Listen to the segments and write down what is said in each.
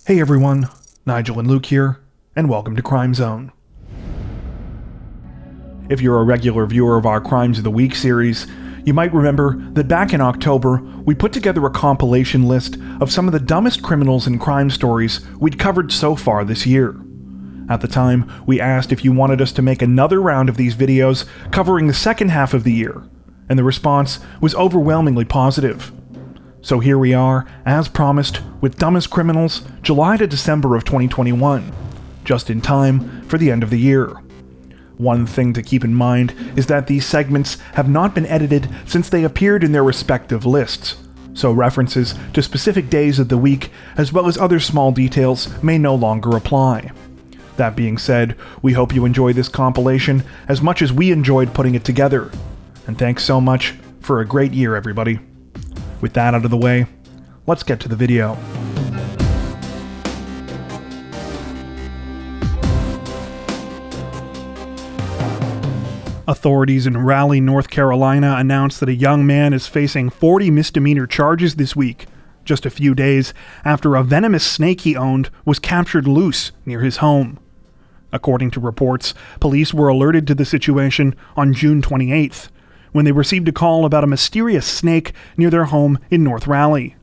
Hey everyone, Nigel and Luke here, and welcome to Crime Zone. If you're a regular viewer of our Crimes of the Week series, you might remember that back in October, we put together a compilation list of some of the dumbest criminals and crime stories we'd covered so far this year. At the time, we asked if you wanted us to make another round of these videos covering the second half of the year, and the response was overwhelmingly positive. So here we are, as promised, with Dumbest Criminals, July to December of 2021, just in time for the end of the year. One thing to keep in mind is that these segments have not been edited since they appeared in their respective lists, so references to specific days of the week, as well as other small details, may no longer apply. That being said, we hope you enjoy this compilation as much as we enjoyed putting it together. And thanks so much for a great year, everybody. With that out of the way, let's get to the video. Authorities in Raleigh, North Carolina announced that a young man is facing 40 misdemeanor charges this week, just a few days after a venomous snake he owned was captured loose near his home. According to reports, police were alerted to the situation on June 28th, when they received a call about a mysterious snake near their home in North Raleigh.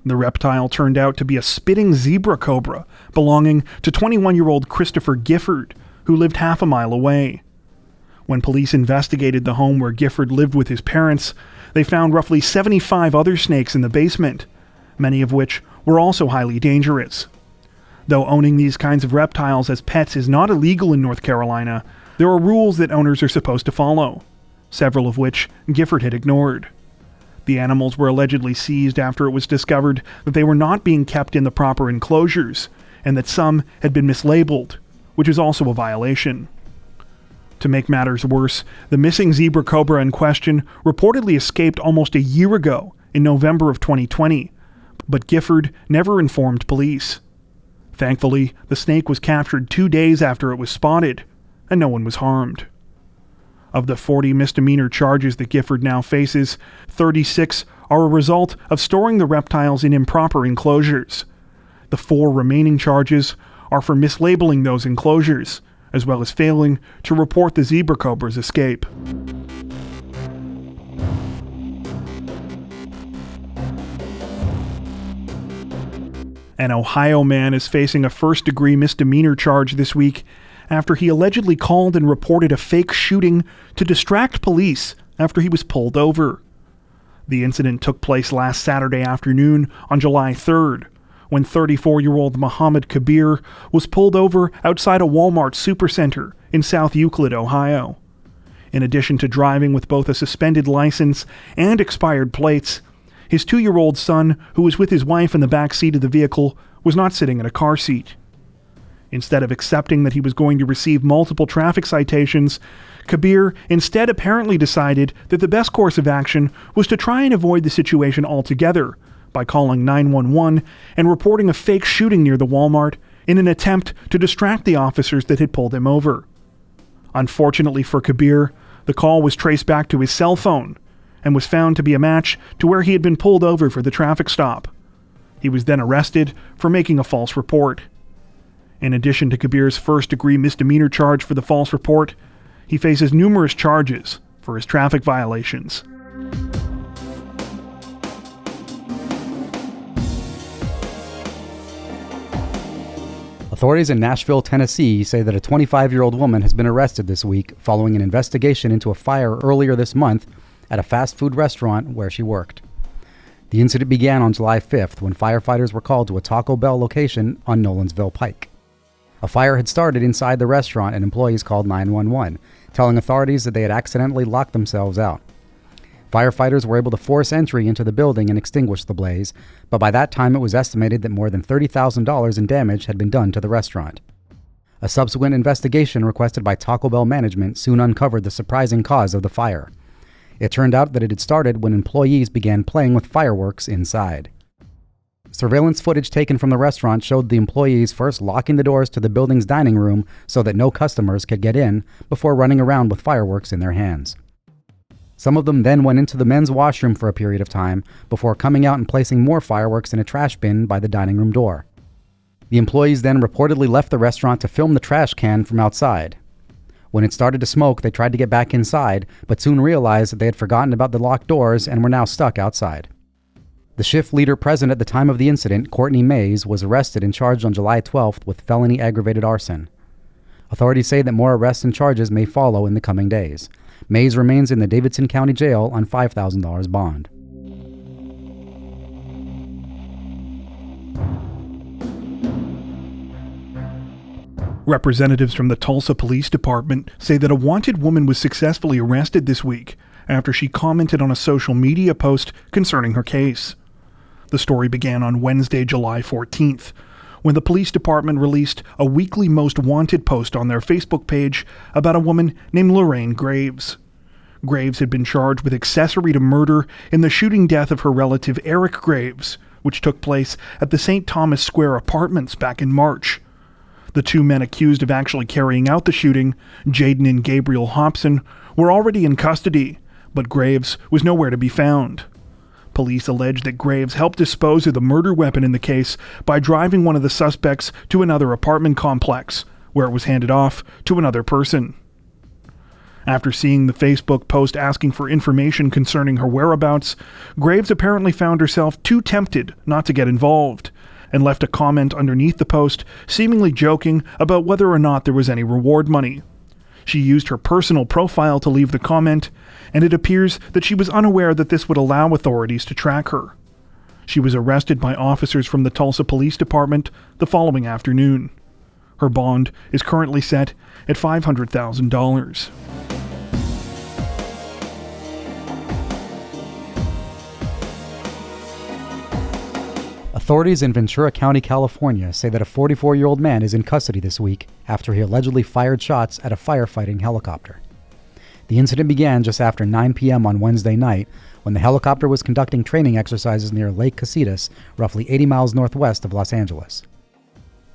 The reptile turned out to be a spitting zebra cobra belonging to 21-year-old Christopher Gifford, who lived half a mile away. When police investigated the home where Gifford lived with his parents, they found roughly 75 other snakes in the basement, many of which were also highly dangerous. Though owning these kinds of reptiles as pets is not illegal in North Carolina, there are rules that owners are supposed to follow, several of which Gifford had ignored. The animals were allegedly seized after it was discovered that they were not being kept in the proper enclosures, and that some had been mislabeled, which is also a violation. To make matters worse, the missing zebra cobra in question reportedly escaped almost a year ago, in November of 2020, but Gifford never informed police. Thankfully, the snake was captured 2 days after it was spotted, and no one was harmed. Of the 40 misdemeanor charges that Gifford now faces, 36 are a result of storing the reptiles in improper enclosures. The 4 remaining charges are for mislabeling those enclosures, as well as failing to report the zebra cobra's escape. An Ohio man is facing a first-degree misdemeanor charge this week after he allegedly called and reported a fake shooting to distract police after he was pulled over. The incident took place last Saturday afternoon on July 3rd, when 34-year-old Muhammad Kabir was pulled over outside a Walmart supercenter in South Euclid, Ohio. In addition to driving with both a suspended license and expired plates, his 2-year-old son, who was with his wife in the back seat of the vehicle, was not sitting in a car seat. Instead of accepting that he was going to receive multiple traffic citations, Kabir instead apparently decided that the best course of action was to try and avoid the situation altogether by calling 911 and reporting a fake shooting near the Walmart in an attempt to distract the officers that had pulled him over. Unfortunately for Kabir, the call was traced back to his cell phone and was found to be a match to where he had been pulled over for the traffic stop. He was then arrested for making a false report. In addition to Kabir's first-degree misdemeanor charge for the false report, he faces numerous charges for his traffic violations. Authorities in Nashville, Tennessee say that a 25-year-old woman has been arrested this week following an investigation into a fire earlier this month at a fast food restaurant where she worked. The incident began on July 5th when firefighters were called to a Taco Bell location on Nolensville Pike. A fire had started inside the restaurant and employees called 911, telling authorities that they had accidentally locked themselves out. Firefighters were able to force entry into the building and extinguish the blaze, but by that time it was estimated that more than $30,000 in damage had been done to the restaurant. A subsequent investigation requested by Taco Bell management soon uncovered the surprising cause of the fire. It turned out that it had started when employees began playing with fireworks inside. Surveillance footage taken from the restaurant showed the employees first locking the doors to the building's dining room so that no customers could get in before running around with fireworks in their hands. Some of them then went into the men's washroom for a period of time before coming out and placing more fireworks in a trash bin by the dining room door. The employees then reportedly left the restaurant to film the trash can from outside. When it started to smoke, they tried to get back inside, but soon realized that they had forgotten about the locked doors and were now stuck outside. The shift leader present at the time of the incident, Courtney Mays, was arrested and charged on July 12th with felony aggravated arson. Authorities say that more arrests and charges may follow in the coming days. Mays remains in the Davidson County Jail on $5,000 bond. Representatives from the Tulsa Police Department say that a wanted woman was successfully arrested this week after she commented on a social media post concerning her case. The story began on Wednesday, July 14th, when the police department released a weekly most wanted post on their Facebook page about a woman named Lorraine Graves. Graves had been charged with accessory to murder in the shooting death of her relative Eric Graves, which took place at the St. Thomas Square Apartments back in March. The two men accused of actually carrying out the shooting, Jaden and Gabriel Hobson, were already in custody, but Graves was nowhere to be found. Police alleged that Graves helped dispose of the murder weapon in the case by driving one of the suspects to another apartment complex, where it was handed off to another person. After seeing the Facebook post asking for information concerning her whereabouts, Graves apparently found herself too tempted not to get involved, and left a comment underneath the post, seemingly joking about whether or not there was any reward money. She used her personal profile to leave the comment, and it appears that she was unaware that this would allow authorities to track her. She was arrested by officers from the Tulsa Police Department the following afternoon. Her bond is currently set at $500,000. Authorities in Ventura County, California say that a 44-year-old man is in custody this week after he allegedly fired shots at a firefighting helicopter. The incident began just after 9 p.m. on Wednesday night when the helicopter was conducting training exercises near Lake Casitas, roughly 80 miles northwest of Los Angeles.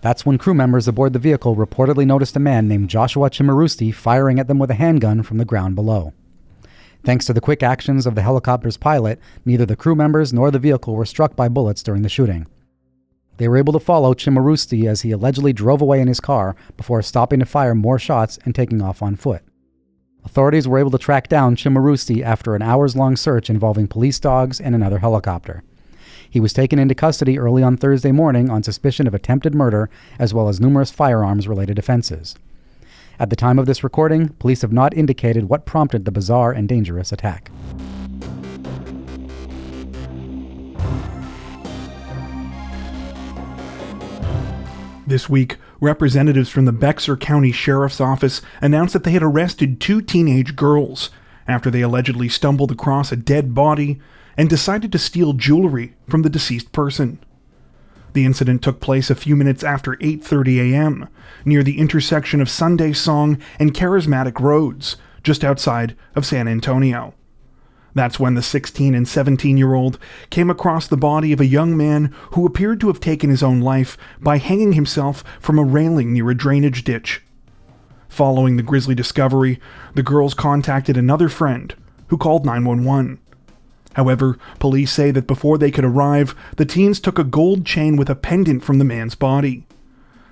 That's when crew members aboard the vehicle reportedly noticed a man named Joshua Chimarusti firing at them with a handgun from the ground below. Thanks to the quick actions of the helicopter's pilot, neither the crew members nor the vehicle were struck by bullets during the shooting. They were able to follow Chimarusti as he allegedly drove away in his car before stopping to fire more shots and taking off on foot. Authorities were able to track down Chimarusti after an hours-long search involving police dogs and another helicopter. He was taken into custody early on Thursday morning on suspicion of attempted murder as well as numerous firearms-related offenses. At the time of this recording, police have not indicated what prompted the bizarre and dangerous attack. This week, representatives from the Bexar County Sheriff's Office announced that they had arrested two teenage girls after they allegedly stumbled across a dead body and decided to steal jewelry from the deceased person. The incident took place a few minutes after 8:30 a.m. near the intersection of Sunday Song and Charismatic Roads, just outside of San Antonio. That's when the 16 and 17-year-old came across the body of a young man who appeared to have taken his own life by hanging himself from a railing near a drainage ditch. Following the grisly discovery, the girls contacted another friend, who called 911. However, police say that before they could arrive, the teens took a gold chain with a pendant from the man's body.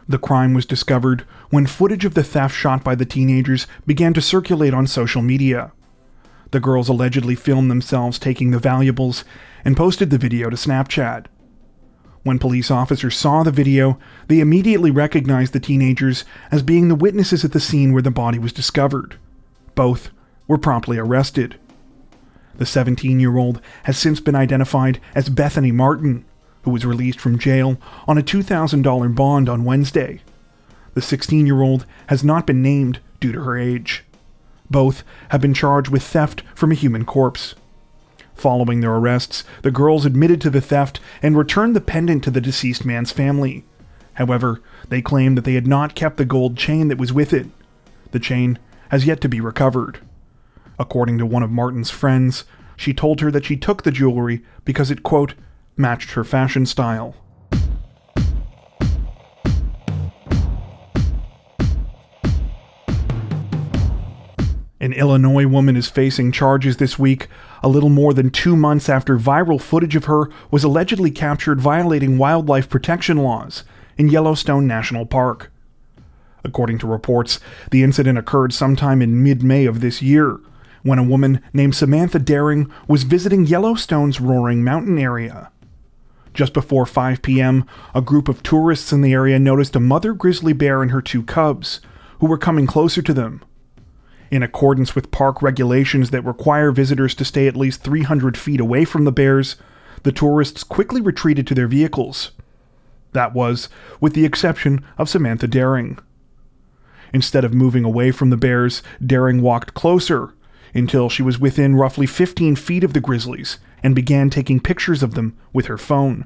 The crime was discovered when footage of the theft shot by the teenagers began to circulate on social media. The girls allegedly filmed themselves taking the valuables and posted the video to Snapchat. When police officers saw the video, they immediately recognized the teenagers as being the witnesses at the scene where the body was discovered. Both were promptly arrested. The 17-year-old has since been identified as Bethany Martin, who was released from jail on a $2,000 bond on Wednesday. The 16-year-old has not been named due to her age. Both have been charged with theft from a human corpse. Following their arrests, the girls admitted to the theft and returned the pendant to the deceased man's family. However, they claimed that they had not kept the gold chain that was with it. The chain has yet to be recovered. According to one of Martin's friends, she told her that she took the jewelry because it, quote, matched her fashion style. An Illinois woman is facing charges this week, a little more than 2 months after viral footage of her was allegedly captured violating wildlife protection laws in Yellowstone National Park. According to reports, the incident occurred sometime in mid-May of this year, when a woman named Samantha Daring was visiting Yellowstone's Roaring Mountain area. Just before 5 p.m., a group of tourists in the area noticed a mother grizzly bear and her 2 cubs, who were coming closer to them. In accordance with park regulations that require visitors to stay at least 300 feet away from the bears, the tourists quickly retreated to their vehicles. That was, with the exception of Samantha Daring. Instead of moving away from the bears, Daring walked closer, until she was within roughly 15 feet of the grizzlies and began taking pictures of them with her phone.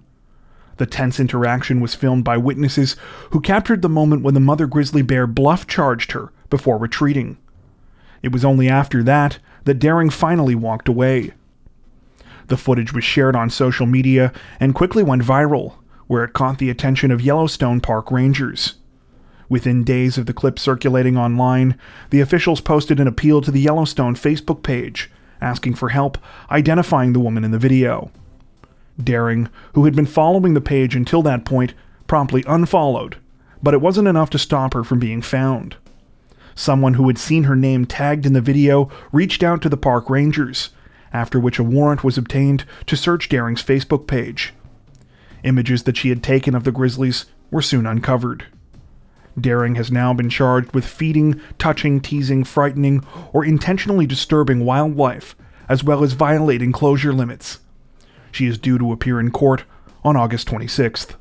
The tense interaction was filmed by witnesses who captured the moment when the mother grizzly bear bluff charged her before retreating. It was only after that Daring finally walked away. The footage was shared on social media and quickly went viral, where it caught the attention of Yellowstone Park rangers. Within days of the clip circulating online, the officials posted an appeal to the Yellowstone Facebook page, asking for help identifying the woman in the video. Daring, who had been following the page until that point, promptly unfollowed, but it wasn't enough to stop her from being found. Someone who had seen her name tagged in the video reached out to the park rangers, after which a warrant was obtained to search Daring's Facebook page. Images that she had taken of the grizzlies were soon uncovered. Daring has now been charged with feeding, touching, teasing, frightening, or intentionally disturbing wildlife, as well as violating enclosure limits. She is due to appear in court on August 26th.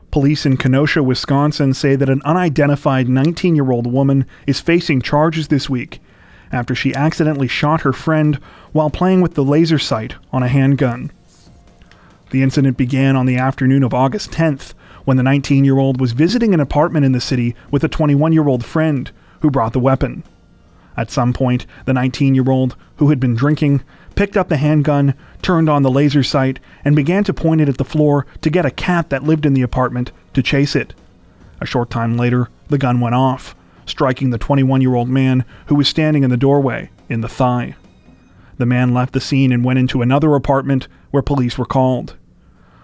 Police in Kenosha, Wisconsin say that an unidentified 19-year-old woman is facing charges this week after she accidentally shot her friend while playing with the laser sight on a handgun. The incident began on the afternoon of August 10th, when the 19-year-old was visiting an apartment in the city with a 21-year-old friend who brought the weapon. At some point, the 19-year-old, who had been drinking, picked up the handgun, turned on the laser sight, and began to point it at the floor to get a cat that lived in the apartment to chase it. A short time later, the gun went off, striking the 21-year-old man who was standing in the doorway in the thigh. The man left the scene and went into another apartment where police were called.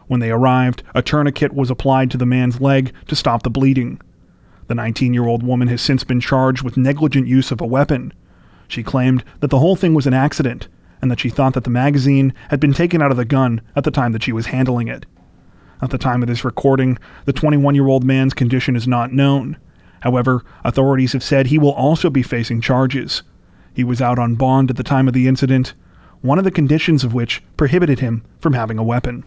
When they arrived, a tourniquet was applied to the man's leg to stop the bleeding. The 19-year-old woman has since been charged with negligent use of a weapon. She claimed that the whole thing was an accident and that she thought that the magazine had been taken out of the gun at the time that she was handling it. At the time of this recording, the 21-year-old man's condition is not known. However, authorities have said he will also be facing charges. He was out on bond at the time of the incident, one of the conditions of which prohibited him from having a weapon.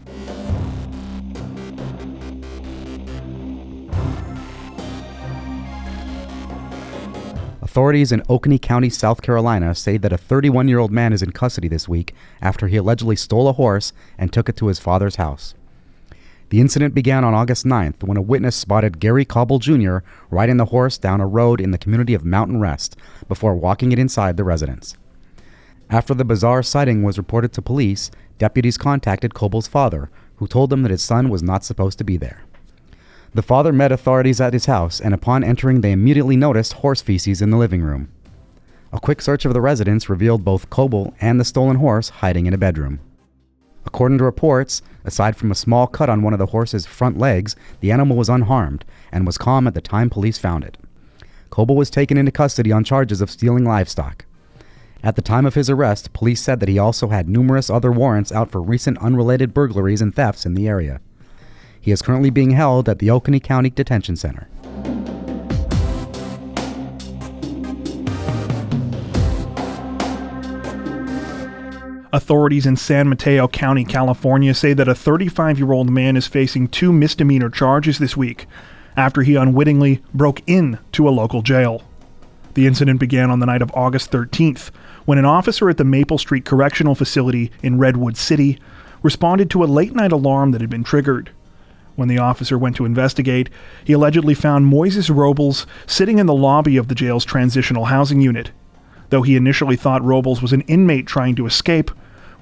Authorities in Oconee County, South Carolina say that a 31-year-old man is in custody this week after he allegedly stole a horse and took it to his father's house. The incident began on August 9th when a witness spotted Gary Cobble Jr. riding the horse down a road in the community of Mountain Rest before walking it inside the residence. After the bizarre sighting was reported to police, deputies contacted Cobble's father, who told them that his son was not supposed to be there. The father met authorities at his house, and upon entering they immediately noticed horse feces in the living room. A quick search of the residence revealed both Coble and the stolen horse hiding in a bedroom. According to reports, aside from a small cut on one of the horse's front legs, the animal was unharmed and was calm at the time police found it. Coble was taken into custody on charges of stealing livestock. At the time of his arrest, police said that he also had numerous other warrants out for recent unrelated burglaries and thefts in the area. He is currently being held at the Oconee County Detention Center. Authorities in San Mateo County, California say that a 35-year-old man is facing 2 misdemeanor charges this week after he unwittingly broke into a local jail. The incident began on the night of August 13th when an officer at the Maple Street Correctional Facility in Redwood City responded to a late-night alarm that had been triggered. When the officer went to investigate, he allegedly found Moises Robles sitting in the lobby of the jail's transitional housing unit. Though he initially thought Robles was an inmate trying to escape,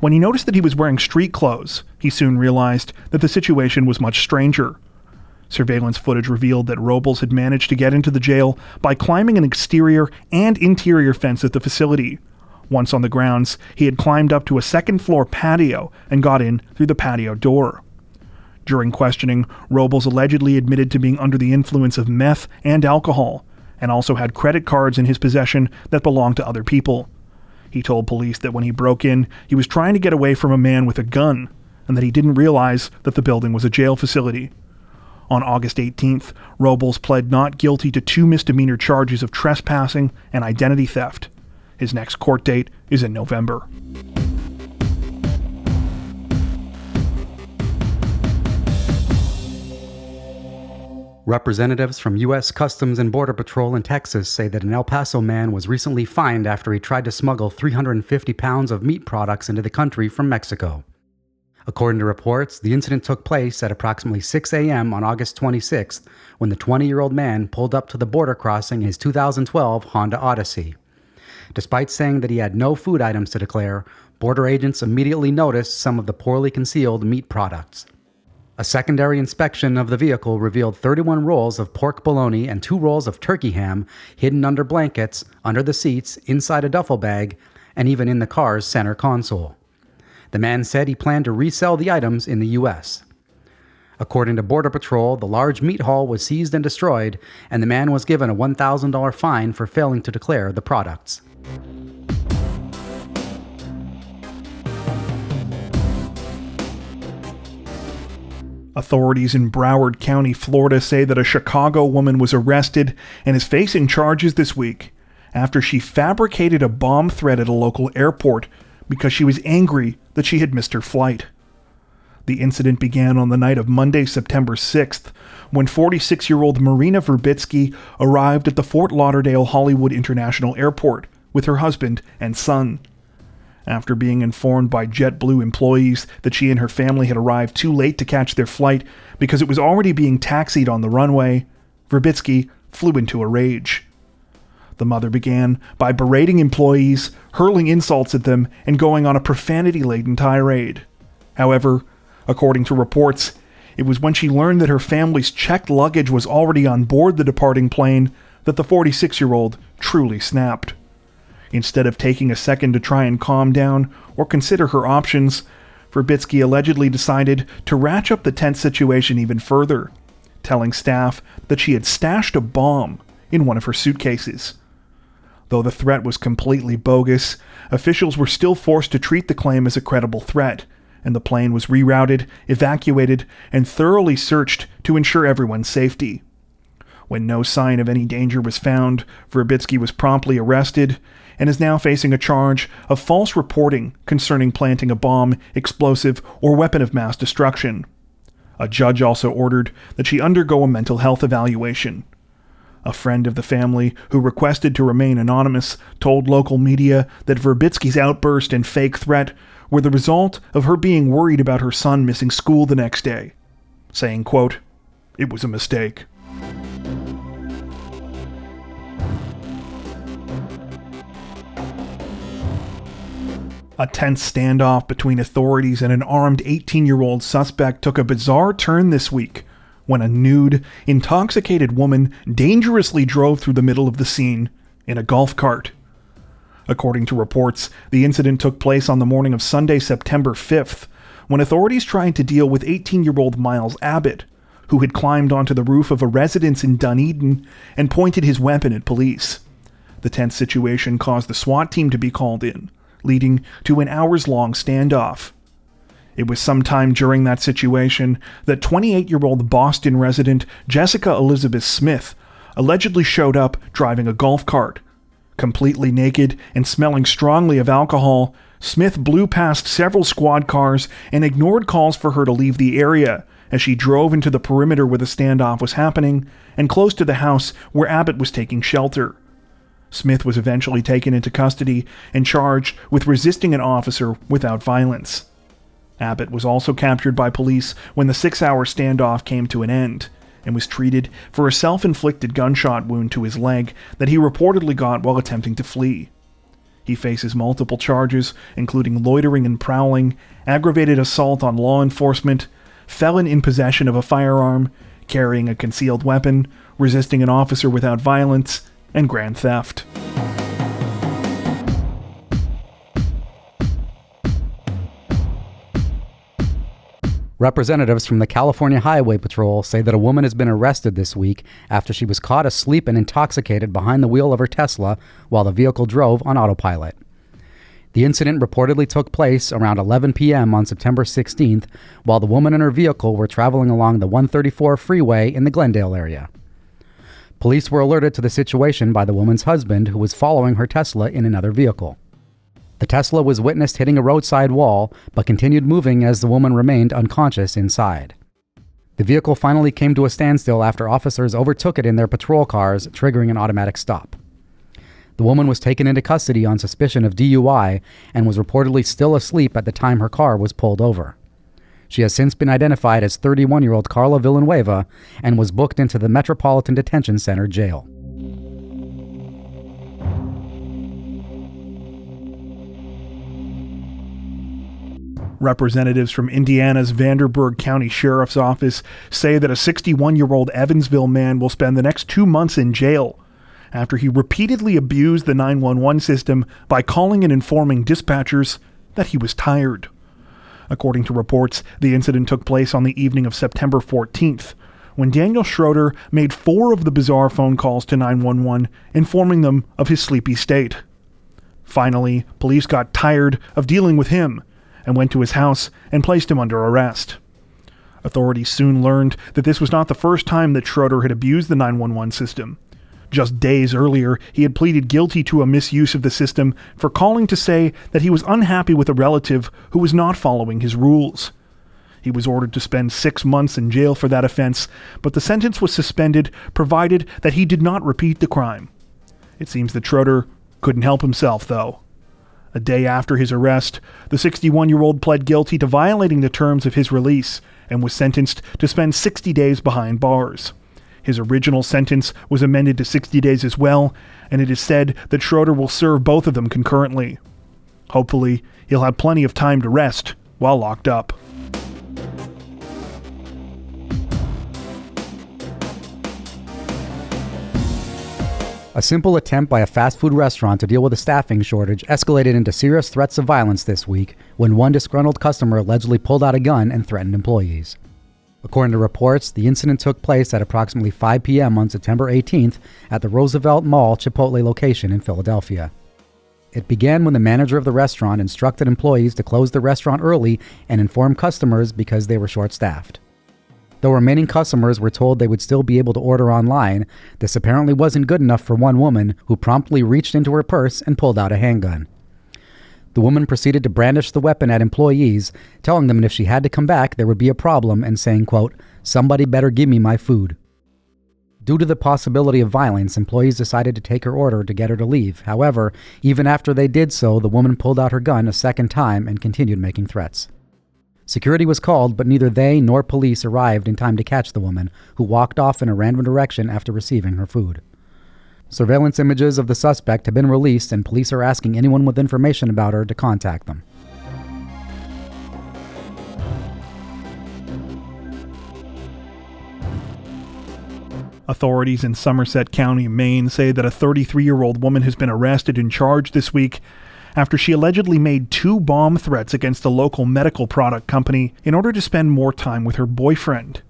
when he noticed that he was wearing street clothes, he soon realized that the situation was much stranger. Surveillance footage revealed that Robles had managed to get into the jail by climbing an exterior and interior fence at the facility, Once on the grounds, he had climbed up to a second-floor patio and got in through the patio door. During questioning, Robles allegedly admitted to being under the influence of meth and alcohol, and also had credit cards in his possession that belonged to other people. He told police that when he broke in, he was trying to get away from a man with a gun, and that he didn't realize that the building was a jail facility. On August 18th, Robles pled not guilty to 2 misdemeanor charges of trespassing and identity theft. His next court date is in November. Representatives from U.S. Customs and Border Patrol in Texas say that an El Paso man was recently fined after he tried to smuggle 350 pounds of meat products into the country from Mexico. According to reports, the incident took place at approximately 6 a.m. on August 26th when the 20-year-old man pulled up to the border crossing his 2012 Honda Odyssey. Despite saying that he had no food items to declare, border agents immediately noticed some of the poorly concealed meat products. A secondary inspection of the vehicle revealed 31 rolls of pork bologna and 2 rolls of turkey ham hidden under blankets, under the seats, inside a duffel bag, and even in the car's center console. The man said he planned to resell the items in the U.S. According to Border Patrol, the large meat haul was seized and destroyed, and the man was given a $1,000 fine for failing to declare the products. Authorities in Broward County, Florida say that a Chicago woman was arrested and is facing charges this week after she fabricated a bomb threat at a local airport because she was angry that she had missed her flight. The incident began on the night of Monday, September 6th, when 46-year-old Marina Verbitsky arrived at the Fort Lauderdale Hollywood International Airport with her husband and son. After being informed by JetBlue employees that she and her family had arrived too late to catch their flight because it was already being taxied on the runway, Verbitsky flew into a rage. The mother began by berating employees, hurling insults at them, and going on a profanity-laden tirade. However, according to reports, it was when she learned that her family's checked luggage was already on board the departing plane that the 46-year-old truly snapped. Instead of taking a second to try and calm down or consider her options, Verbitsky allegedly decided to ratchet up the tense situation even further, telling staff that she had stashed a bomb in one of her suitcases. Though the threat was completely bogus, officials were still forced to treat the claim as a credible threat, and the plane was rerouted, evacuated, and thoroughly searched to ensure everyone's safety. When no sign of any danger was found, Verbitsky was promptly arrested and is now facing a charge of false reporting concerning planting a bomb, explosive, or weapon of mass destruction. A judge also ordered that she undergo a mental health evaluation. A friend of the family, who requested to remain anonymous, told local media that Verbitsky's outburst and fake threat were the result of her being worried about her son missing school the next day, saying, quote, "It was a mistake." A tense standoff between authorities and an armed 18-year-old suspect took a bizarre turn this week when a nude, intoxicated woman dangerously drove through the middle of the scene in a golf cart. According to reports, the incident took place on the morning of Sunday, September 5th, when authorities tried to deal with 18-year-old Miles Abbott, who had climbed onto the roof of a residence in Dunedin and pointed his weapon at police. The tense situation caused the SWAT team to be called in, leading to an hours-long standoff. It was sometime during that situation that 28-year-old Boston resident Jessica Elizabeth Smith allegedly showed up driving a golf cart. Completely naked and smelling strongly of alcohol, Smith blew past several squad cars and ignored calls for her to leave the area as she drove into the perimeter where the standoff was happening and close to the house where Abbott was taking shelter. Smith was eventually taken into custody and charged with resisting an officer without violence. Abbott was also captured by police when the 6-hour standoff came to an end and was treated for a self-inflicted gunshot wound to his leg that he reportedly got while attempting to flee. He faces multiple charges, including loitering and prowling, aggravated assault on law enforcement, felon in possession of a firearm, carrying a concealed weapon, resisting an officer without violence, and grand theft. Representatives from the California Highway Patrol say that a woman has been arrested this week after she was caught asleep and intoxicated behind the wheel of her Tesla while the vehicle drove on autopilot. The incident reportedly took place around 11 p.m. on September 16th while the woman and her vehicle were traveling along the 134 freeway in the Glendale area. Police were alerted to the situation by the woman's husband, who was following her Tesla in another vehicle. The Tesla was witnessed hitting a roadside wall, but continued moving as the woman remained unconscious inside. The vehicle finally came to a standstill after officers overtook it in their patrol cars, triggering an automatic stop. The woman was taken into custody on suspicion of DUI and was reportedly still asleep at the time her car was pulled over. She has since been identified as 31-year-old Carla Villanueva and was booked into the Metropolitan Detention Center jail. Representatives from Indiana's Vanderburgh County Sheriff's Office say that a 61-year-old Evansville man will spend the next 2 months in jail after he repeatedly abused the 911 system by calling and informing dispatchers that he was tired. According to reports, the incident took place on the evening of September 14th, when Daniel Schroeder made 4 of the bizarre phone calls to 911, informing them of his sleepy state. Finally, police got tired of dealing with him and went to his house and placed him under arrest. Authorities soon learned that this was not the first time that Schroeder had abused the 911 system. Just days earlier, he had pleaded guilty to a misuse of the system for calling to say that he was unhappy with a relative who was not following his rules. He was ordered to spend 6 months in jail for that offense, but the sentence was suspended provided that he did not repeat the crime. It seems that Schroeder couldn't help himself, though. A day after his arrest, the 61-year-old pled guilty to violating the terms of his release and was sentenced to spend 60 days behind bars. His original sentence was amended to 60 days as well, and it is said that Schroeder will serve both of them concurrently. Hopefully, he'll have plenty of time to rest while locked up. A simple attempt by a fast food restaurant to deal with a staffing shortage escalated into serious threats of violence this week when one disgruntled customer allegedly pulled out a gun and threatened employees. According to reports, the incident took place at approximately 5 p.m. on September 18th at the Roosevelt Mall Chipotle location in Philadelphia. It began when the manager of the restaurant instructed employees to close the restaurant early and inform customers because they were short-staffed. Though remaining customers were told they would still be able to order online, this apparently wasn't good enough for one woman, who promptly reached into her purse and pulled out a handgun. The woman proceeded to brandish the weapon at employees, telling them that if she had to come back, there would be a problem, and saying, quote, "Somebody better give me my food." Due to the possibility of violence, employees decided to take her order to get her to leave. However, even after they did so, the woman pulled out her gun a second time and continued making threats. Security was called, but neither they nor police arrived in time to catch the woman, who walked off in a random direction after receiving her food. Surveillance images of the suspect have been released, and police are asking anyone with information about her to contact them. Authorities in Somerset County, Maine say that a 33-year-old woman has been arrested and charged this week after she allegedly made 2 bomb threats against a local medical product company in order to spend more time with her boyfriend.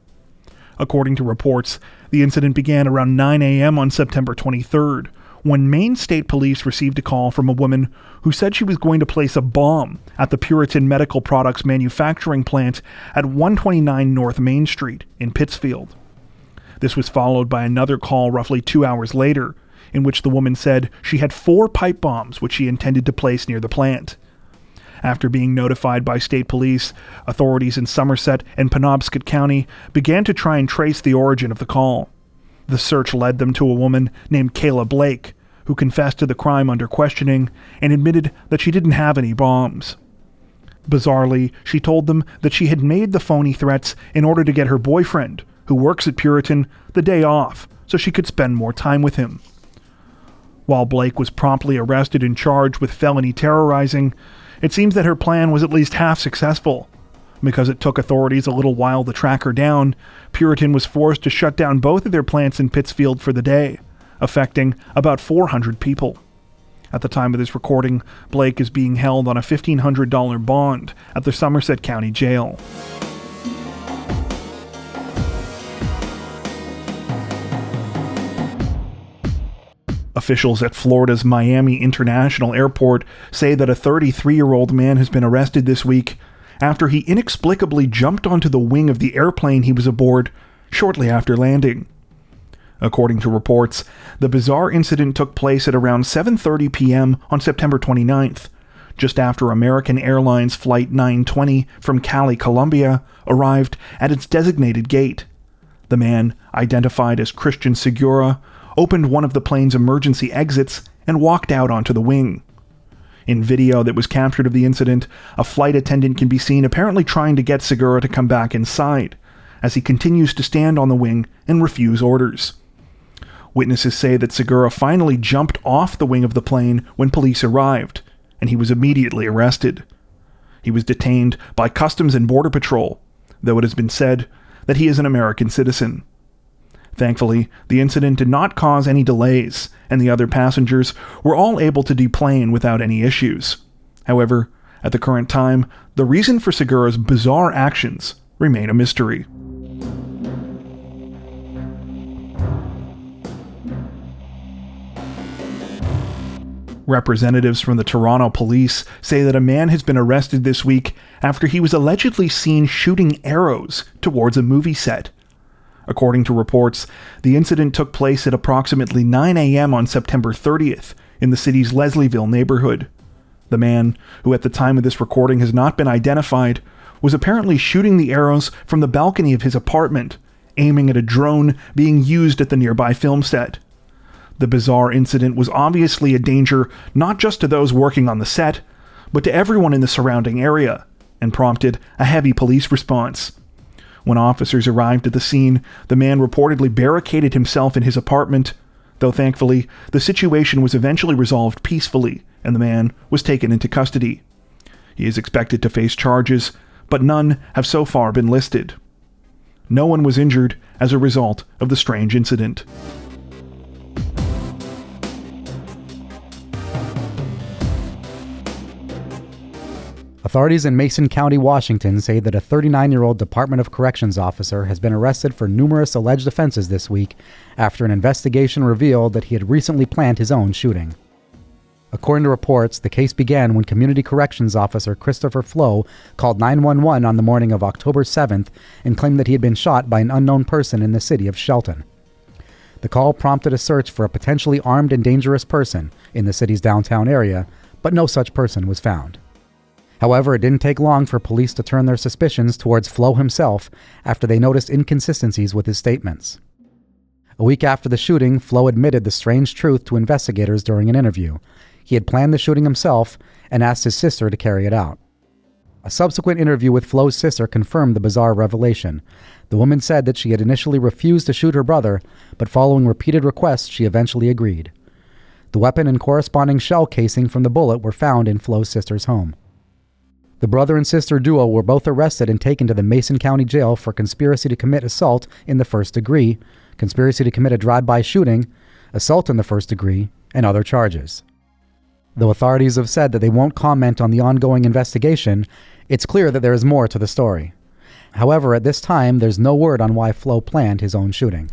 According to reports, the incident began around 9 a.m. on September 23rd, when Maine State Police received a call from a woman who said she was going to place a bomb at the Puritan Medical Products manufacturing plant at 129 North Main Street in Pittsfield. This was followed by another call roughly 2 hours later, in which the woman said she had 4 pipe bombs which she intended to place near the plant. After being notified by state police, authorities in Somerset and Penobscot County began to try and trace the origin of the call. The search led them to a woman named Kayla Blake, who confessed to the crime under questioning and admitted that she didn't have any bombs. Bizarrely, she told them that she had made the phony threats in order to get her boyfriend, who works at Puritan, the day off so she could spend more time with him. While Blake was promptly arrested and charged with felony terrorizing, it seems that her plan was at least half successful. Because it took authorities a little while to track her down, Puritan was forced to shut down both of their plants in Pittsfield for the day, affecting about 400 people. At the time of this recording, Blake is being held on a $1,500 bond at the Somerset County Jail. Officials at Florida's Miami International Airport say that a 33-year-old man has been arrested this week after he inexplicably jumped onto the wing of the airplane he was aboard shortly after landing. According to reports, the bizarre incident took place at around 7:30 p.m. on September 29th, just after American Airlines Flight 920 from Cali, Colombia, arrived at its designated gate. The man, identified as Christian Segura, opened one of the plane's emergency exits and walked out onto the wing. In video that was captured of the incident, a flight attendant can be seen apparently trying to get Segura to come back inside, as he continues to stand on the wing and refuse orders. Witnesses say that Segura finally jumped off the wing of the plane when police arrived, and he was immediately arrested. He was detained by Customs and Border Patrol, though it has been said that he is an American citizen. Thankfully, the incident did not cause any delays, and the other passengers were all able to deplane without any issues. However, at the current time, the reason for Segura's bizarre actions remain a mystery. Representatives from the Toronto police say that a man has been arrested this week after he was allegedly seen shooting arrows towards a movie set. According to reports, the incident took place at approximately 9 a.m. on September 30th in the city's Leslieville neighborhood. The man, who at the time of this recording has not been identified, was apparently shooting the arrows from the balcony of his apartment, aiming at a drone being used at the nearby film set. The bizarre incident was obviously a danger not just to those working on the set, but to everyone in the surrounding area, and prompted a heavy police response. When officers arrived at the scene, the man reportedly barricaded himself in his apartment, though thankfully, the situation was eventually resolved peacefully, and the man was taken into custody. He is expected to face charges, but none have so far been listed. No one was injured as a result of the strange incident. Authorities in Mason County, Washington say that a 39-year-old Department of Corrections officer has been arrested for numerous alleged offenses this week after an investigation revealed that he had recently planned his own shooting. According to reports, the case began when Community Corrections Officer Christopher Flo called 911 on the morning of October 7th and claimed that he had been shot by an unknown person in the city of Shelton. The call prompted a search for a potentially armed and dangerous person in the city's downtown area, but no such person was found. However, it didn't take long for police to turn their suspicions towards Flo himself after they noticed inconsistencies with his statements. A week after the shooting, Flo admitted the strange truth to investigators during an interview. He had planned the shooting himself and asked his sister to carry it out. A subsequent interview with Flo's sister confirmed the bizarre revelation. The woman said that she had initially refused to shoot her brother, but following repeated requests, she eventually agreed. The weapon and corresponding shell casing from the bullet were found in Flo's sister's home. The brother and sister duo were both arrested and taken to the Mason County Jail for conspiracy to commit assault in the first degree, conspiracy to commit a drive-by shooting, assault in the first degree, and other charges. Though authorities have said that they won't comment on the ongoing investigation, it's clear that there is more to the story. However, at this time, there's no word on why Flo planned his own shooting.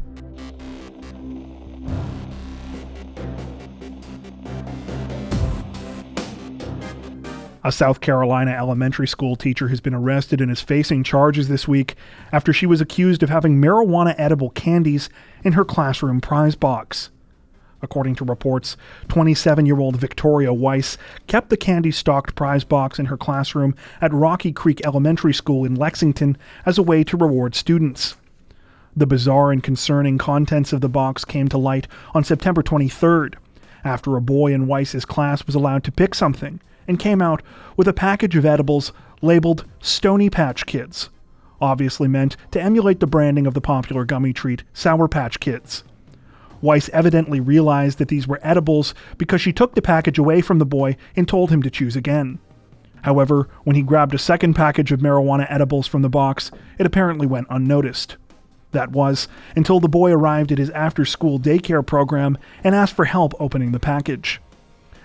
A South Carolina elementary school teacher has been arrested and is facing charges this week after she was accused of having marijuana edible candies in her classroom prize box. According to reports, 27-year-old Victoria Weiss kept the candy-stocked prize box in her classroom at Rocky Creek Elementary School in Lexington as a way to reward students. The bizarre and concerning contents of the box came to light on September 23rd, after a boy in Weiss's class was allowed to pick something and came out with a package of edibles labeled Stony Patch Kids, obviously meant to emulate the branding of the popular gummy treat Sour Patch Kids. Weiss evidently realized that these were edibles because she took the package away from the boy and told him to choose again. However, when he grabbed a second package of marijuana edibles from the box, it apparently went unnoticed. That was until the boy arrived at his after-school daycare program and asked for help opening the package.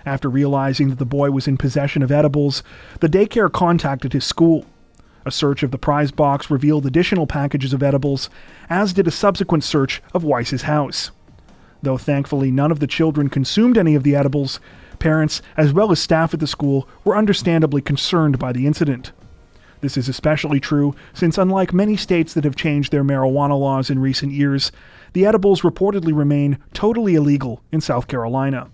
After realizing that the boy was in possession of edibles, the daycare contacted his school. A search of the prize box revealed additional packages of edibles, as did a subsequent search of Weiss's house. Though thankfully none of the children consumed any of the edibles, parents as well as staff at the school were understandably concerned by the incident. This is especially true since, unlike many states that have changed their marijuana laws in recent years, the edibles reportedly remain totally illegal in South Carolina.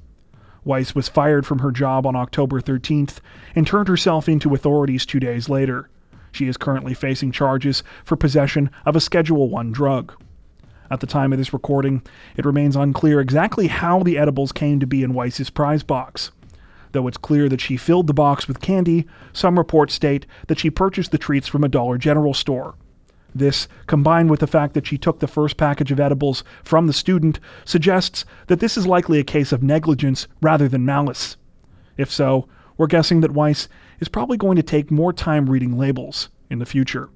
Weiss was fired from her job on October 13th and turned herself into authorities 2 days later. She is currently facing charges for possession of a Schedule I drug. At the time of this recording, it remains unclear exactly how the edibles came to be in Weiss's prize box. Though it's clear that she filled the box with candy, some reports state that she purchased the treats from a Dollar General store. This, combined with the fact that she took the first package of edibles from the student, suggests that this is likely a case of negligence rather than malice. If so, we're guessing that Weiss is probably going to take more time reading labels in the future.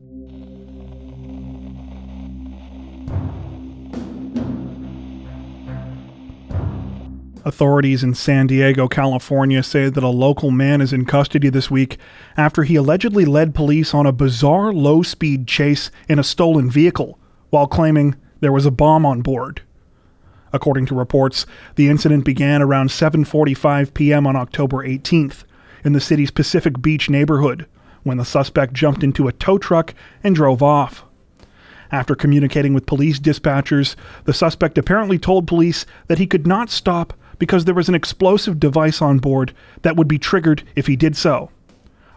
Authorities in San Diego, California say that a local man is in custody this week after he allegedly led police on a bizarre low-speed chase in a stolen vehicle while claiming there was a bomb on board. According to reports, the incident began around 7:45 p.m. on October 18th in the city's Pacific Beach neighborhood when the suspect jumped into a tow truck and drove off. After communicating with police dispatchers, the suspect apparently told police that he could not stop because there was an explosive device on board that would be triggered if he did so.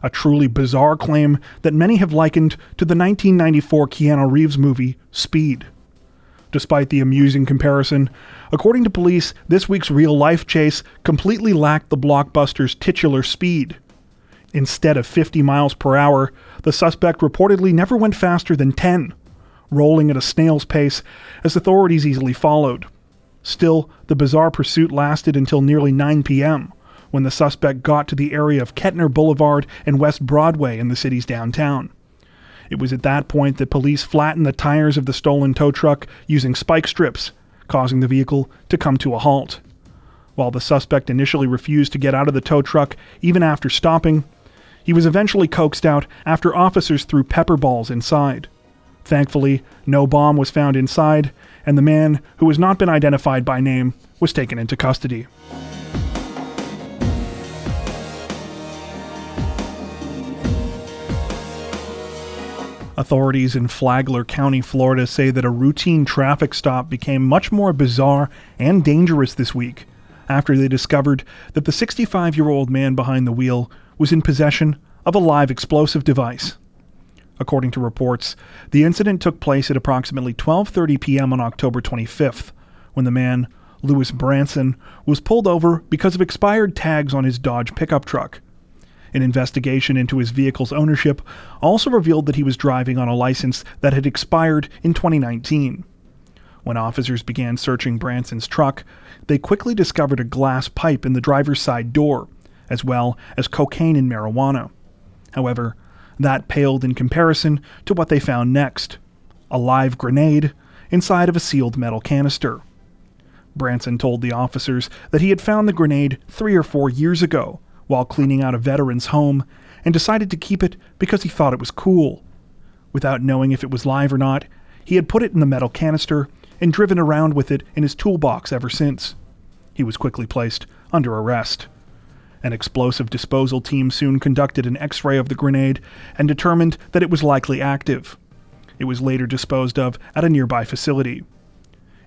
A truly bizarre claim that many have likened to the 1994 Keanu Reeves movie, Speed. Despite the amusing comparison, according to police, this week's real-life chase completely lacked the blockbuster's titular speed. Instead of 50 miles per hour, the suspect reportedly never went faster than 10, rolling at a snail's pace as authorities easily followed. Still, the bizarre pursuit lasted until nearly 9 p.m., when the suspect got to the area of Kettner Boulevard and West Broadway in the city's downtown. It was at that point that police flattened the tires of the stolen tow truck using spike strips, causing the vehicle to come to a halt. While the suspect initially refused to get out of the tow truck even after stopping, he was eventually coaxed out after officers threw pepper balls inside. Thankfully, no bomb was found inside, and the man, who has not been identified by name, was taken into custody. Authorities in Flagler County, Florida say that a routine traffic stop became much more bizarre and dangerous this week after they discovered that the 65-year-old man behind the wheel was in possession of a live explosive device. According to reports, the incident took place at approximately 12:30 p.m. on October 25th, when the man, Louis Branson, was pulled over because of expired tags on his Dodge pickup truck. An investigation into his vehicle's ownership also revealed that he was driving on a license that had expired in 2019. When officers began searching Branson's truck, they quickly discovered a glass pipe in the driver's side door, as well as cocaine and marijuana. However, that paled in comparison to what they found next: a live grenade inside of a sealed metal canister. Branson told the officers that he had found the grenade 3 or 4 years ago while cleaning out a veteran's home and decided to keep it because he thought it was cool. Without knowing if it was live or not, he had put it in the metal canister and driven around with it in his toolbox ever since. He was quickly placed under arrest. An explosive disposal team soon conducted an X-ray of the grenade and determined that it was likely active. It was later disposed of at a nearby facility.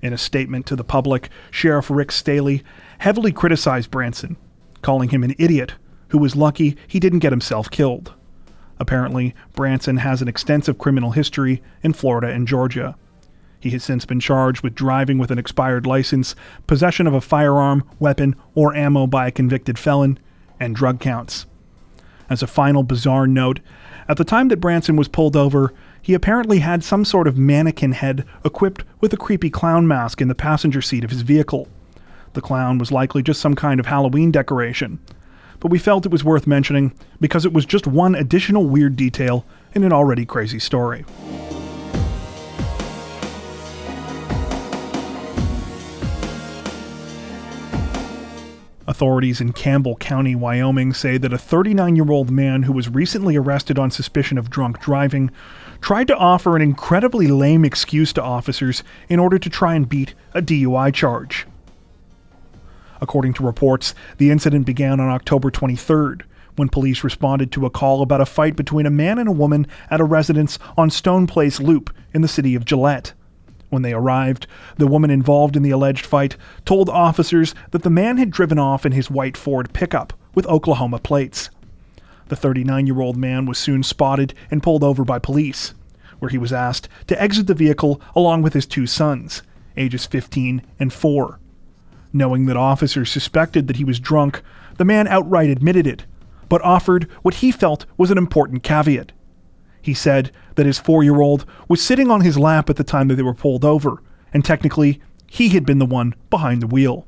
In a statement to the public, Sheriff Rick Staley heavily criticized Branson, calling him an idiot who was lucky he didn't get himself killed. Apparently, Branson has an extensive criminal history in Florida and Georgia. He has since been charged with driving with an expired license, possession of a firearm, weapon, or ammo by a convicted felon, and drug counts. As a final bizarre note, at the time that Branson was pulled over, he apparently had some sort of mannequin head equipped with a creepy clown mask in the passenger seat of his vehicle. The clown was likely just some kind of Halloween decoration, but we felt it was worth mentioning because it was just one additional weird detail in an already crazy story. Authorities in Campbell County, Wyoming say that a 39-year-old man who was recently arrested on suspicion of drunk driving tried to offer an incredibly lame excuse to officers in order to try and beat a DUI charge. According to reports, the incident began on October 23rd, when police responded to a call about a fight between a man and a woman at a residence on Stone Place Loop in the city of Gillette. When they arrived, the woman involved in the alleged fight told officers that the man had driven off in his white Ford pickup with Oklahoma plates. The 39-year-old man was soon spotted and pulled over by police, where he was asked to exit the vehicle along with his two sons, ages 15 and 4. Knowing that officers suspected that he was drunk, the man outright admitted it, but offered what he felt was an important caveat. He said that his 4-year-old was sitting on his lap at the time that they were pulled over, and technically, he had been the one behind the wheel.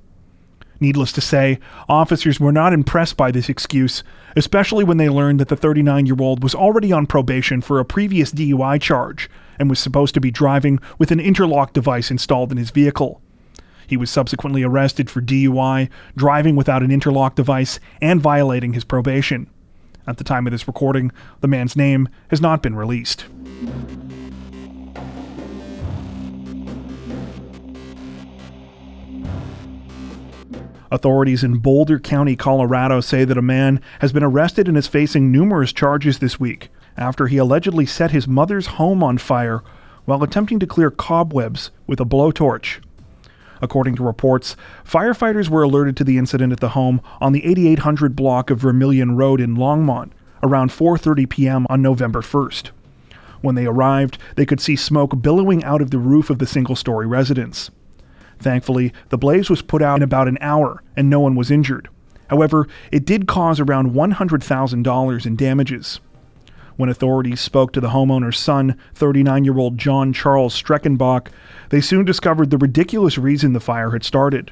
Needless to say, officers were not impressed by this excuse, especially when they learned that the 39-year-old was already on probation for a previous DUI charge and was supposed to be driving with an interlock device installed in his vehicle. He was subsequently arrested for DUI, driving without an interlock device, and violating his probation. At the time of this recording, the man's name has not been released. Authorities in Boulder County, Colorado say that a man has been arrested and is facing numerous charges this week after he allegedly set his mother's home on fire while attempting to clear cobwebs with a blowtorch. According to reports, firefighters were alerted to the incident at the home on the 8800 block of Vermilion Road in Longmont around 4:30 p.m. on November 1st. When they arrived, they could see smoke billowing out of the roof of the single-story residence. Thankfully, the blaze was put out in about an hour and no one was injured. However, it did cause around $100,000 in damages. When authorities spoke to the homeowner's son, 39-year-old John Charles Streckenbach, they soon discovered the ridiculous reason the fire had started.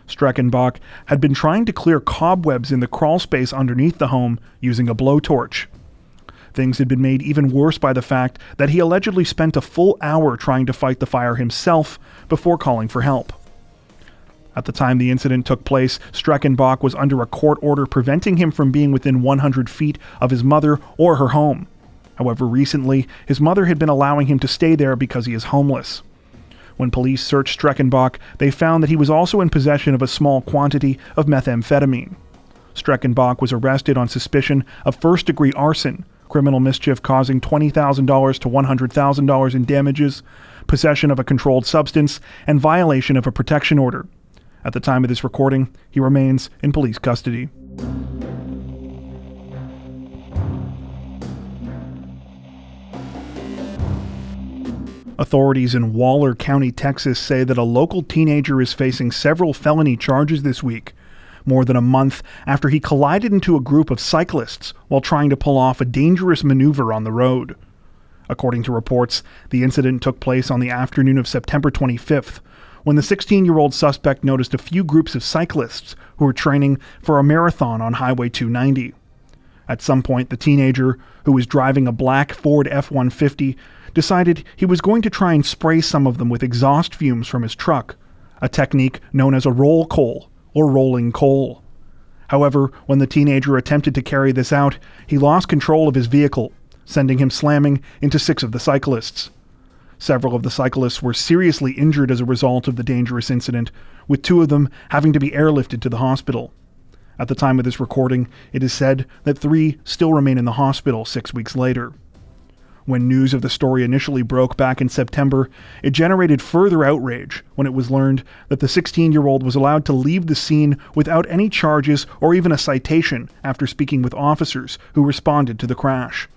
Streckenbach had been trying to clear cobwebs in the crawl space underneath the home using a blowtorch. Things had been made even worse by the fact that he allegedly spent a full hour trying to fight the fire himself before calling for help. At the time the incident took place, Streckenbach was under a court order preventing him from being within 100 feet of his mother or her home. However, recently, his mother had been allowing him to stay there because he is homeless. When police searched Streckenbach, they found that he was also in possession of a small quantity of methamphetamine. Streckenbach was arrested on suspicion of first-degree arson, criminal mischief causing $20,000 to $100,000 in damages, possession of a controlled substance, and violation of a protection order. At the time of this recording, he remains in police custody. Authorities in Waller County, Texas say that a local teenager is facing several felony charges this week, more than a month after he collided into a group of cyclists while trying to pull off a dangerous maneuver on the road. According to reports, the incident took place on the afternoon of September 25th, when the 16-year-old suspect noticed a few groups of cyclists who were training for a marathon on Highway 290. At some point, the teenager, who was driving a black Ford F-150, decided he was going to try and spray some of them with exhaust fumes from his truck, a technique known as a roll coal, or rolling coal. However, when the teenager attempted to carry this out, he lost control of his vehicle, sending him slamming into 6 of the cyclists. Several of the cyclists were seriously injured as a result of the dangerous incident, with 2 of them having to be airlifted to the hospital. At the time of this recording, it is said that 3 still remain in the hospital 6 weeks later. When news of the story initially broke back in September, it generated further outrage when it was learned that the 16-year-old was allowed to leave the scene without any charges or even a citation after speaking with officers who responded to the crash.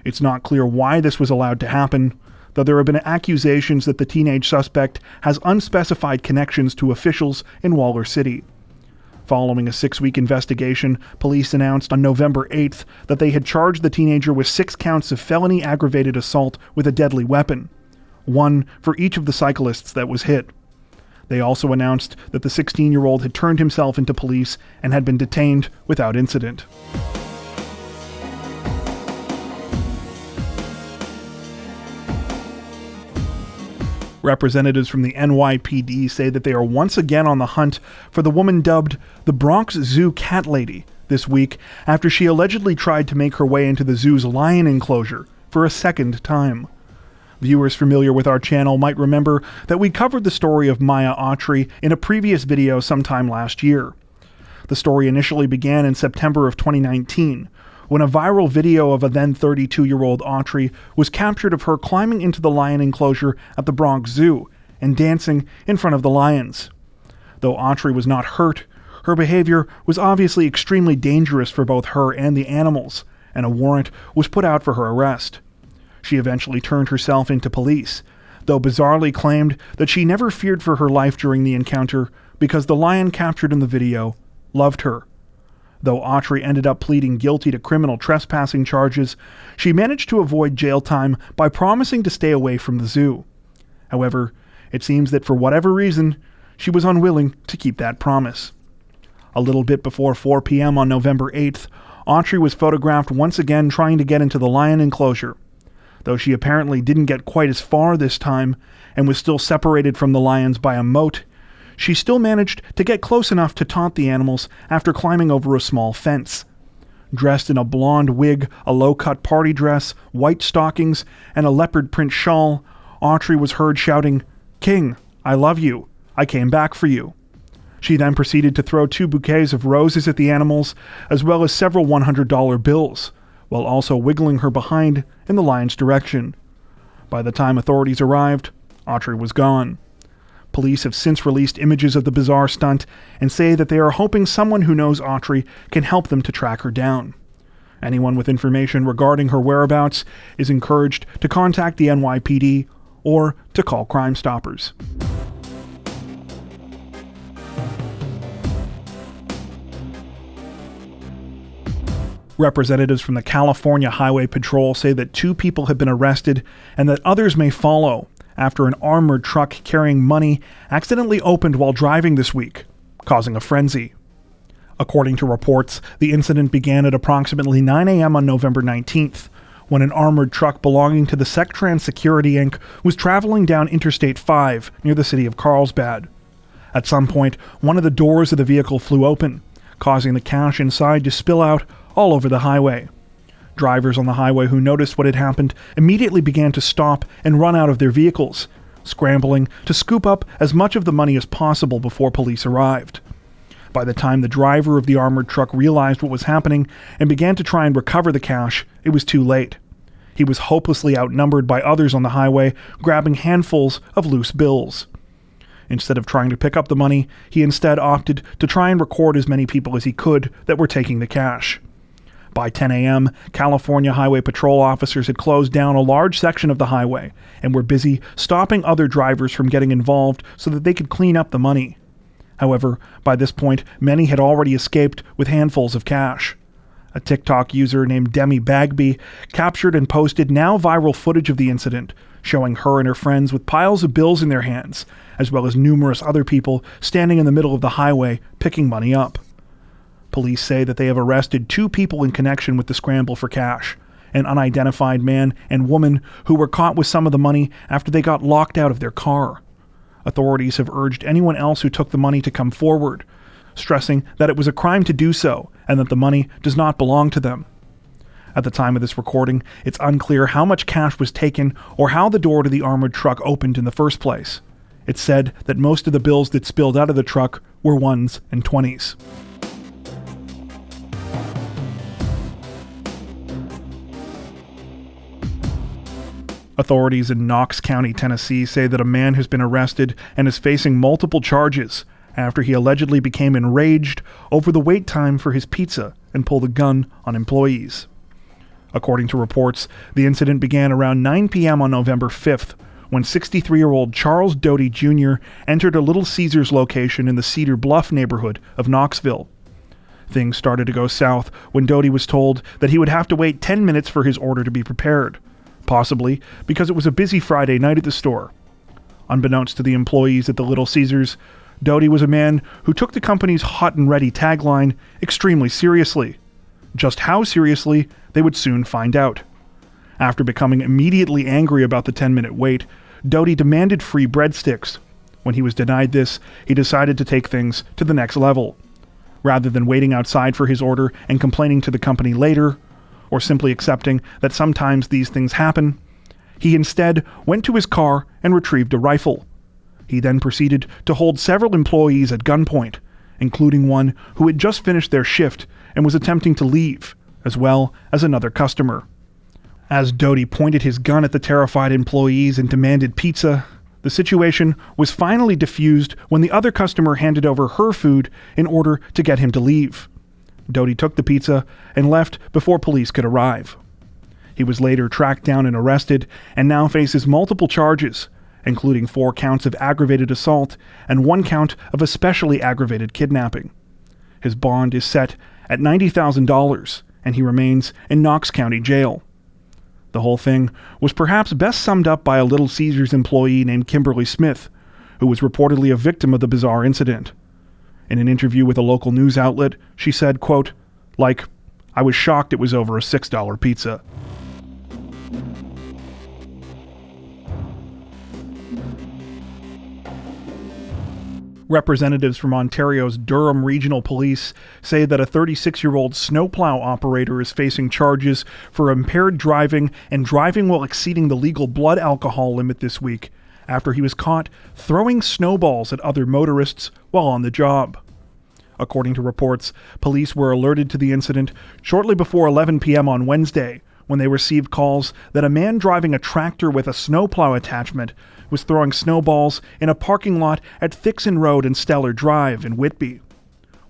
It's not clear why this was allowed to happen, though there have been accusations that the teenage suspect has unspecified connections to officials in Waller City. Following a 6-week investigation, police announced on November 8th that they had charged the teenager with 6 counts of felony aggravated assault with a deadly weapon, 1 for each of the cyclists that was hit. They also announced that the 16-year-old had turned himself into police and had been detained without incident. Representatives from the NYPD say that they are once again on the hunt for the woman dubbed the Bronx Zoo Cat Lady this week after she allegedly tried to make her way into the zoo's lion enclosure for a second time. Viewers familiar with our channel might remember that we covered the story of Maya Autry in a previous video sometime last year. The story initially began in September of 2019, when a viral video of a then 32-year-old Autry was captured of her climbing into the lion enclosure at the Bronx Zoo and dancing in front of the lions. Though Autry was not hurt, her behavior was obviously extremely dangerous for both her and the animals, and a warrant was put out for her arrest. She eventually turned herself into police, though bizarrely claimed that she never feared for her life during the encounter because the lion captured in the video loved her. Though Autry ended up pleading guilty to criminal trespassing charges, she managed to avoid jail time by promising to stay away from the zoo. However, it seems that for whatever reason, she was unwilling to keep that promise. A little bit before 4 p.m. on November 8th, Autry was photographed once again trying to get into the lion enclosure. Though she apparently didn't get quite as far this time and was still separated from the lions by a moat, she still managed to get close enough to taunt the animals after climbing over a small fence. Dressed in a blonde wig, a low-cut party dress, white stockings, and a leopard print shawl, Autry was heard shouting, "King, I love you. I came back for you." She then proceeded to throw 2 bouquets of roses at the animals, as well as several $100 bills, while also wiggling her behind in the lion's direction. By the time authorities arrived, Autry was gone. Police have since released images of the bizarre stunt and say that they are hoping someone who knows Autry can help them to track her down. Anyone with information regarding her whereabouts is encouraged to contact the NYPD or to call Crime Stoppers. Representatives from the California Highway Patrol say that 2 people have been arrested and that others may follow after an armored truck carrying money accidentally opened while driving this week, causing a frenzy. According to reports, the incident began at approximately 9 a.m. on November 19th, when an armored truck belonging to the Sectrans Security Inc. was traveling down Interstate 5 near the city of Carlsbad. At some point, one of the doors of the vehicle flew open, causing the cash inside to spill out all over the highway. Drivers on the highway who noticed what had happened immediately began to stop and run out of their vehicles, scrambling to scoop up as much of the money as possible before police arrived. By the time the driver of the armored truck realized what was happening and began to try and recover the cash, it was too late. He was hopelessly outnumbered by others on the highway, grabbing handfuls of loose bills. Instead of trying to pick up the money, he instead opted to try and record as many people as he could that were taking the cash. By 10 a.m., California Highway Patrol officers had closed down a large section of the highway and were busy stopping other drivers from getting involved so that they could clean up the money. However, by this point, many had already escaped with handfuls of cash. A TikTok user named Demi Bagby captured and posted now viral footage of the incident, showing her and her friends with piles of bills in their hands, as well as numerous other people standing in the middle of the highway picking money up. Police say that they have arrested 2 people in connection with the scramble for cash, an unidentified man and woman who were caught with some of the money after they got locked out of their car. Authorities have urged anyone else who took the money to come forward, stressing that it was a crime to do so and that the money does not belong to them. At the time of this recording, it's unclear how much cash was taken or how the door to the armored truck opened in the first place. It's said that most of the bills that spilled out of the truck were 1s and 20s. Authorities in Knox County, Tennessee say that a man has been arrested and is facing multiple charges after he allegedly became enraged over the wait time for his pizza and pulled a gun on employees. According to reports, the incident began around 9 p.m. on November 5th when 63-year-old Charles Doty Jr. entered a Little Caesars location in the Cedar Bluff neighborhood of Knoxville. Things started to go south when Doty was told that he would have to wait 10 minutes for his order to be prepared, possibly because it was a busy Friday night at the store. Unbeknownst to the employees at the Little Caesars, Doty was a man who took the company's hot and ready tagline extremely seriously. Just how seriously, they would soon find out. After becoming immediately angry about the 10-minute wait, Doty demanded free breadsticks. When he was denied this, he decided to take things to the next level. Rather than waiting outside for his order and complaining to the company later, or simply accepting that sometimes these things happen, He instead went to his car and retrieved a rifle. He then proceeded to hold several employees at gunpoint, including one who had just finished their shift and was attempting to leave, as well as another customer. As Doty pointed his gun at the terrified employees and demanded pizza, the situation was finally diffused when the other customer handed over her food in order to get him to leave. Doty took the pizza and left before police could arrive. He was later tracked down and arrested, and now faces multiple charges, including 4 counts of aggravated assault and 1 count of especially aggravated kidnapping. His bond is set at $90,000, and he remains in Knox County Jail. The whole thing was perhaps best summed up by a Little Caesars employee named Kimberly Smith, who was reportedly a victim of the bizarre incident. In an interview with a local news outlet, she said, quote, "I was shocked it was over a $6 pizza." Representatives from Ontario's Durham Regional Police say that a 36-year-old snowplow operator is facing charges for impaired driving and driving while exceeding the legal blood alcohol limit this week, after he was caught throwing snowballs at other motorists while on the job. According to reports, police were alerted to the incident shortly before 11 p.m. on Wednesday, when they received calls that a man driving a tractor with a snowplow attachment was throwing snowballs in a parking lot at Thixon Road and Stellar Drive in Whitby.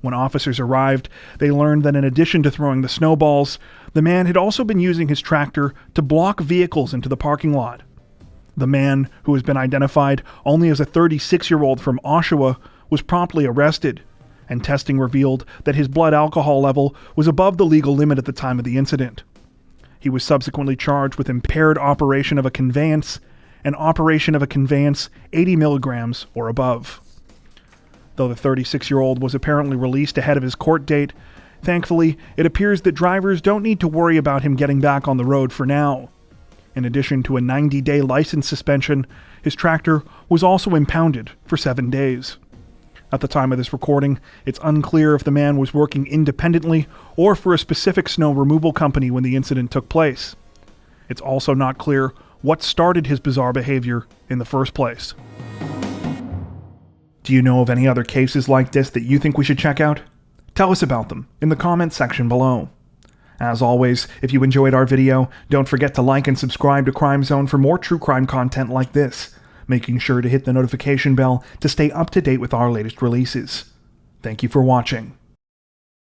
When officers arrived, they learned that in addition to throwing the snowballs, the man had also been using his tractor to block vehicles into the parking lot. The man, who has been identified only as a 36-year-old from Oshawa, was promptly arrested, and testing revealed that his blood alcohol level was above the legal limit at the time of the incident. He was subsequently charged with impaired operation of a conveyance and operation of a conveyance 80 milligrams or above. Though the 36-year-old was apparently released ahead of his court date, thankfully, it appears that drivers don't need to worry about him getting back on the road for now. In addition to a 90-day license suspension, his tractor was also impounded for 7 days. At the time of this recording, it's unclear if the man was working independently or for a specific snow removal company when the incident took place. It's also not clear what started his bizarre behavior in the first place. Do you know of any other cases like this that you think we should check out? Tell us about them in the comments section below. As always, if you enjoyed our video, don't forget to like and subscribe to Crime Zone for more true crime content like this, making sure to hit the notification bell to stay up to date with our latest releases. Thank you for watching.